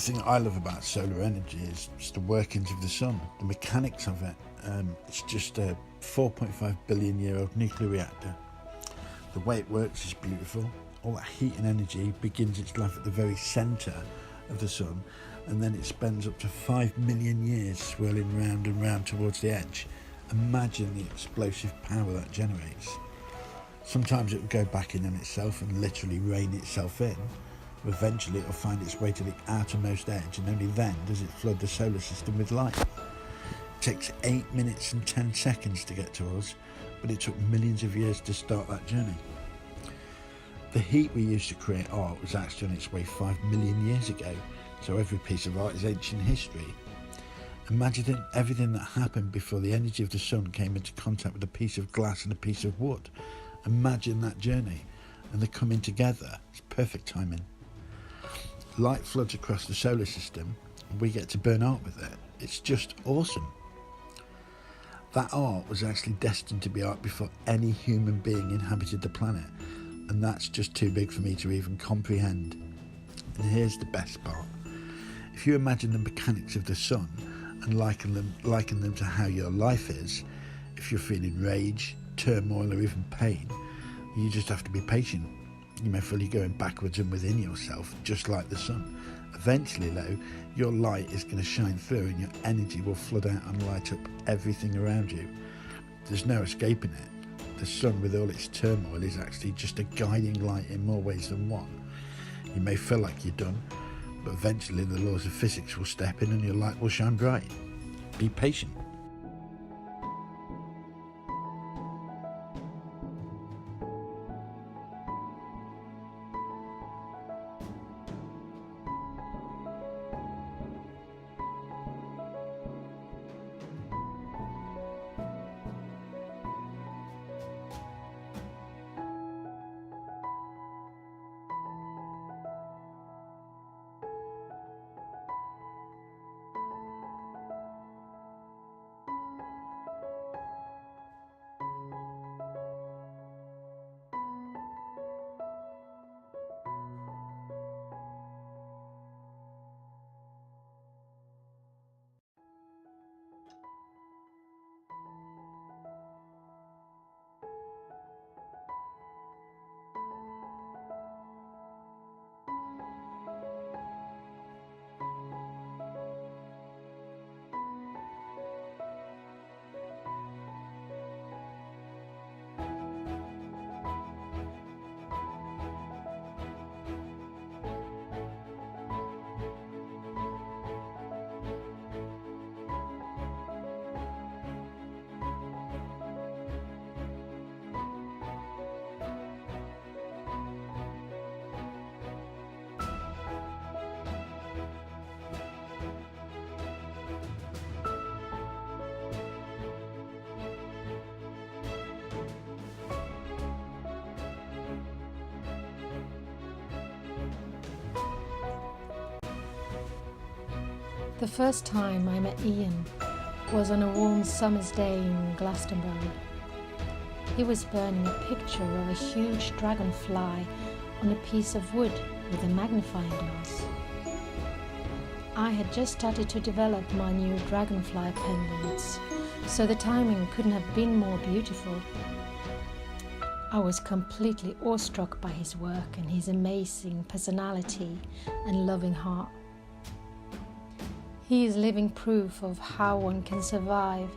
thing I love about solar energy is just the workings of the sun, the mechanics of it. It's just a 4.5 billion year old nuclear reactor. The way it works is beautiful. All that heat and energy begins its life at the very centre of the sun, and then it spends up to 5 million years swirling round and round towards the edge. Imagine the explosive power that generates. Sometimes it will go back in on itself and literally rain itself in. Eventually it will find its way to the outermost edge, and only then does it flood the solar system with light. It takes 8 minutes and 10 seconds to get to us, but it took millions of years to start that journey. The heat we use to create art was actually on its way 5 million years ago, so every piece of art is ancient history. Imagine everything that happened before the energy of the sun came into contact with a piece of glass and a piece of wood. Imagine that journey, and the coming together is perfect timing. Light floods across the solar system, and we get to burn art with it. It's just awesome. That art was actually destined to be art before any human being inhabited the planet, and that's just too big for me to even comprehend. And here's the best part. If you imagine the mechanics of the sun and liken them to how your life is, if you're feeling rage, turmoil or even pain, you just have to be patient. You may feel you're going backwards and within yourself, just like the sun. Eventually though, your light is going to shine through and your energy will flood out and light up everything around you. There's no escaping it. The sun, with all its turmoil, is actually just a guiding light in more ways than one. You may feel like you're done, but eventually the laws of physics will step in and your light will shine bright. Be patient. The first time I met Ian was on a warm summer's day in Glastonbury. He was burning a picture of a huge dragonfly on a piece of wood with a magnifying glass. I had just started to develop my new dragonfly pendants, so the timing couldn't have been more beautiful. I was completely awestruck by his work and his amazing personality and loving heart. He is living proof of how one can survive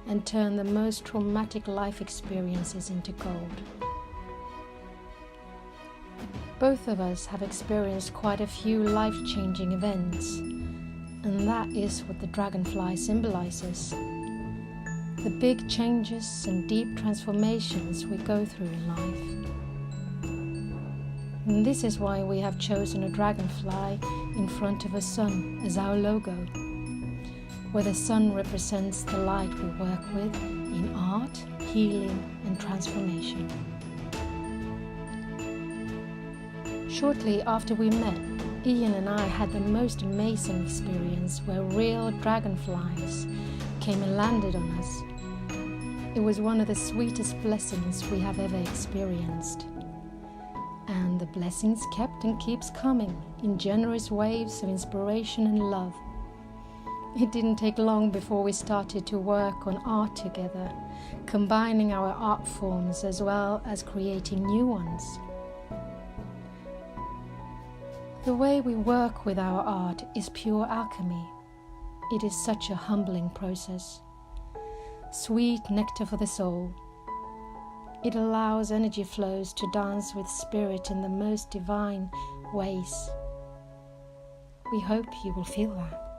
and turn the most traumatic life experiences into gold. Both of us have experienced quite a few life-changing events, and that is what the dragonfly symbolizes. The big changes and deep transformations we go through in life. And this is why we have chosen a dragonfly in front of a sun as our logo, where the sun represents the light we work with in art, healing and transformation. Shortly after we met, Ian and I had the most amazing experience where real dragonflies came and landed on us. It was one of the sweetest blessings we have ever experienced. And and the blessings kept and keeps coming in generous waves of inspiration and love. It didn't take long before we started to work on art together, combining our art forms as well as creating new ones. The way we work with our art is pure alchemy. It is such a humbling process. Sweet nectar for the soul. It allows energy flows to dance with spirit in the most divine ways. We hope you will feel that.